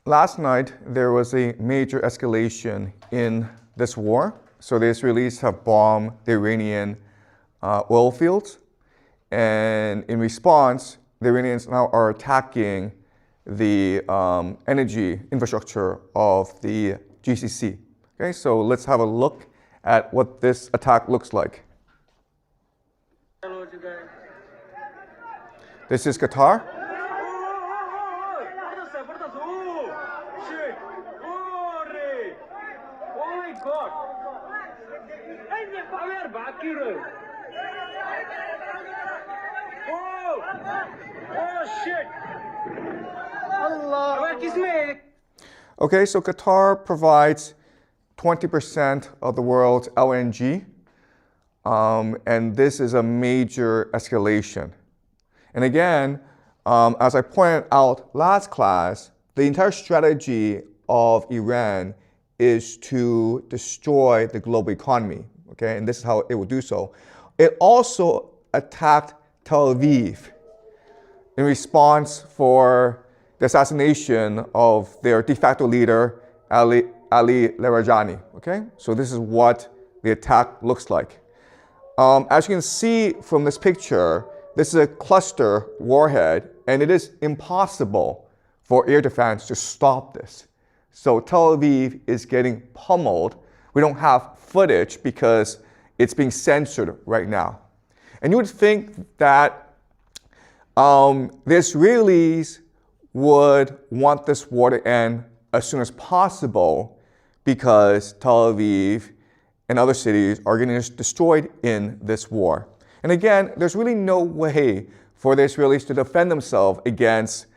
last night there was a major escalation in this war. So the Israelis have bombed the Iranian oil fields. And in response, the Iranians now are attacking the energy infrastructure of the GCC. Okay, so let's have a look at what this attack looks like. This is Qatar. Okay, so Qatar provides 20% of the world's LNG, and this is a major escalation. And again, as I pointed out last class, the entire strategy of Iran is to destroy the global economy, okay? And this is how it will do so. It also attacked Tel Aviv in response for the assassination of their de facto leader, Ali Larijani, okay? So this is what the attack looks like. As you can see from this picture, this is a cluster warhead, and it is impossible for air defense to stop this. So Tel Aviv is getting pummeled. We don't have footage because it's being censored right now. And you would think that the Israelis would want this war to end as soon as possible because Tel Aviv and other cities are getting destroyed in this war. And again, there's really no way for the Israelis to defend themselves against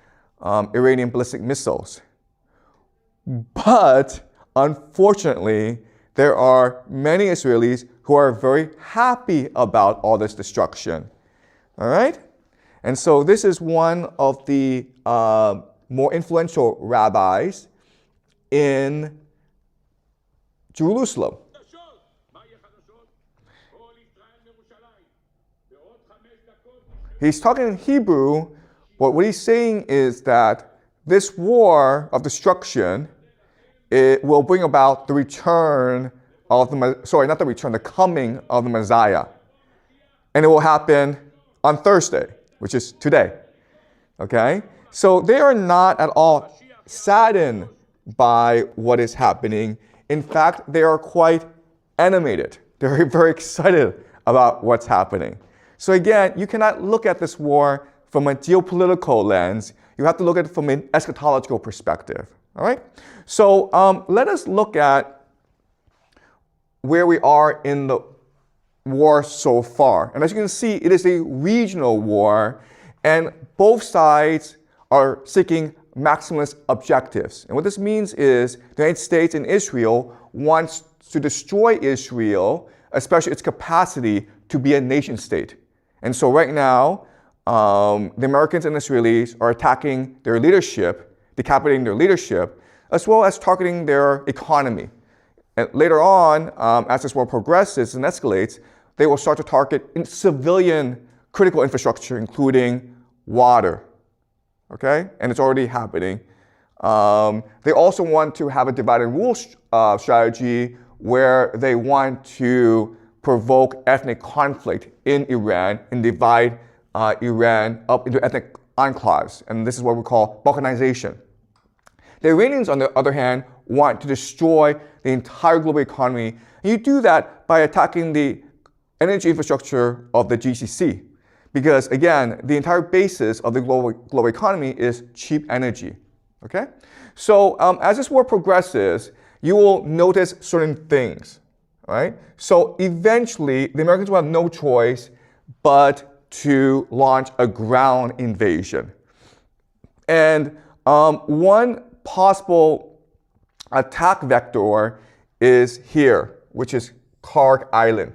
Iranian ballistic missiles. But unfortunately, there are many Israelis who are very happy about all this destruction. All right? And so this is one of the more influential rabbis in Jerusalem. He's talking in Hebrew, but what he's saying is that this war of destruction, it will bring about the return of the coming of the Messiah. And it will happen on Thursday, which is today. Okay? So they are not at all saddened by what is happening. In fact, they are quite animated. They're very excited about what's happening. So again, you cannot look at this war from a geopolitical lens. You have to look at it from an eschatological perspective. All right? So let us look at where we are in the war so far. And as you can see, it is a regional war, and both sides are seeking maximalist objectives. And what this means is the United States and Israel wants to destroy Israel, especially its capacity to be a nation state. And so right now, the Americans and Israelis are attacking their leadership, decapitating their leadership, as well as targeting their economy. And later on, as this war progresses and escalates, they will start to target civilian critical infrastructure, including water. Okay? And it's already happening. They also want to have a divide and rule strategy where they want to provoke ethnic conflict in Iran and divide Iran up into ethnic enclaves. And this is what we call balkanization. The Iranians, on the other hand, want to destroy the entire global economy. And you do that by attacking the energy infrastructure of the GCC. Because again, the entire basis of the global economy is cheap energy. Okay? So as this war progresses, you will notice certain things. Right? So eventually, the Americans will have no choice but to launch a ground invasion. And one possible attack vector is here, which is Kharg Island.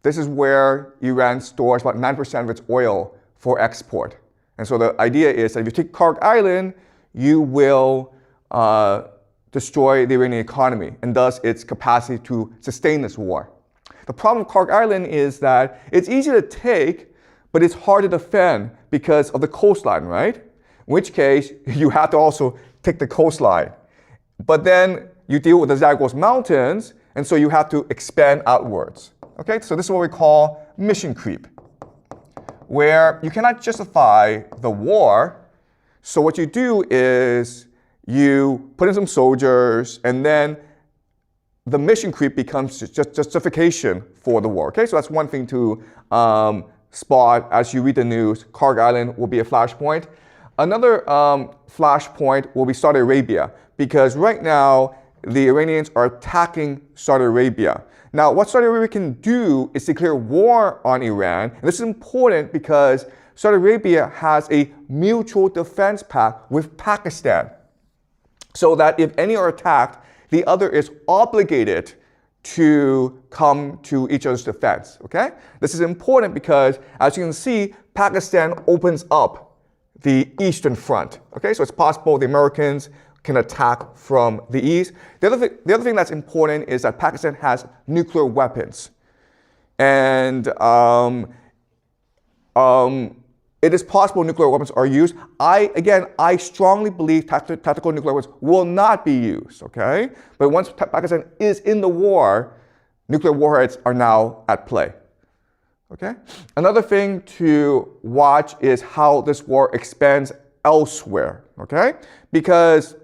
This is where Iran stores about 9% of its oil for export. And so the idea is that if you take Kharg Island, you will destroy the Iranian economy and thus its capacity to sustain this war. The problem with Kharg Island is that it's easy to take, but it's hard to defend because of the coastline, right? In which case, you have to also take the coastline. But then you deal with the Zagros Mountains, and so you have to expand outwards. Okay, so this is what we call mission creep, where you cannot justify the war. So what you do is you put in some soldiers, and then the mission creep becomes just justification for the war. Okay, so that's one thing to spot as you read the news. Kharg Island will be a flashpoint. Another flashpoint will be Saudi Arabia, because right now the Iranians are attacking Saudi Arabia. Now, what Saudi Arabia can do is declare war on Iran. And this is important because Saudi Arabia has a mutual defense pact with Pakistan, so that if any are attacked, the other is obligated to come to each other's defense. Okay? This is important because, as you can see, Pakistan opens up the eastern front. Okay, so it's possible the Americans can attack from the east. The other thing that's important is that Pakistan has nuclear weapons, and it is possible nuclear weapons are used. I strongly believe tactical nuclear weapons will not be used. Okay, but once Pakistan is in the war, nuclear warheads are now at play. Okay? Another thing to watch is how this war expands elsewhere. Okay? Because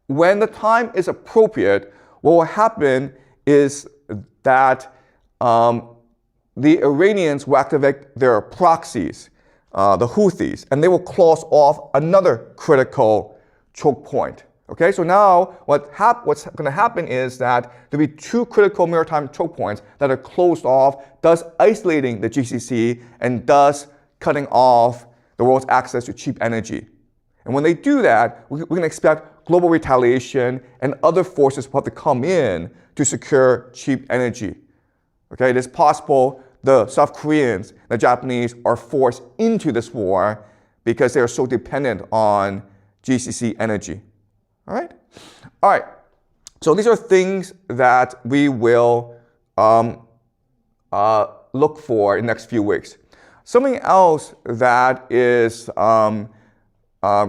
when the time is appropriate, what will happen is that the Iranians will activate their proxies, the Houthis, and they will close off another critical choke point. Okay, so now what's going to happen is that there'll be two critical maritime choke points that are closed off, thus isolating the GCC and thus cutting off the world's access to cheap energy. And when they do that, we can expect global retaliation and other forces will have to come in to secure cheap energy. Okay, it is possible the South Koreans, the Japanese are forced into this war because they are so dependent on GCC energy. All right? All right. So these are things that we will look for in the next few weeks. Something else that is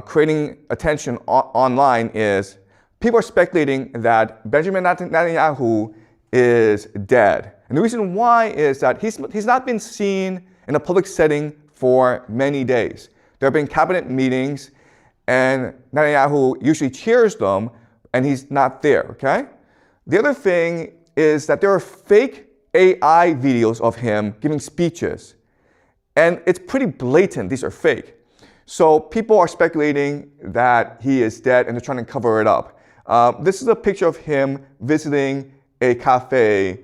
creating attention online is people are speculating that Benjamin Netanyahu is dead. And the reason why is that he's not been seen in a public setting for many days. There have been cabinet meetings, and Netanyahu usually chairs them, and he's not there, okay? The other thing is that there are fake AI videos of him giving speeches, and it's pretty blatant these are fake. So people are speculating that he is dead, and they're trying to cover it up. This is a picture of him visiting a cafe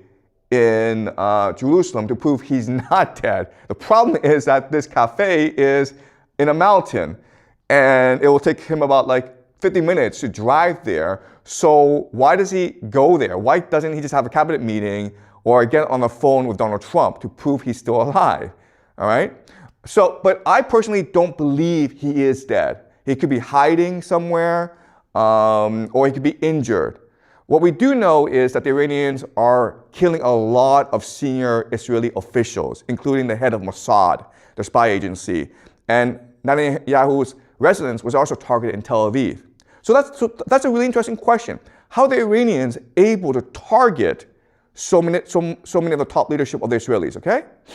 in Jerusalem to prove he's not dead. The problem is that this cafe is in a mountain, and it will take him about like 50 minutes to drive there. So why does he go there? Why doesn't he just have a cabinet meeting or get on the phone with Donald Trump to prove he's still alive? All right? So, but I personally don't believe he is dead. He could be hiding somewhere, or he could be injured. What we do know is that the Iranians are killing a lot of senior Israeli officials, including the head of Mossad, the spy agency. And Netanyahu's residence was also targeted in Tel Aviv. So that's a really interesting question. How are the Iranians able to target so many of the top leadership of the Israelis, okay?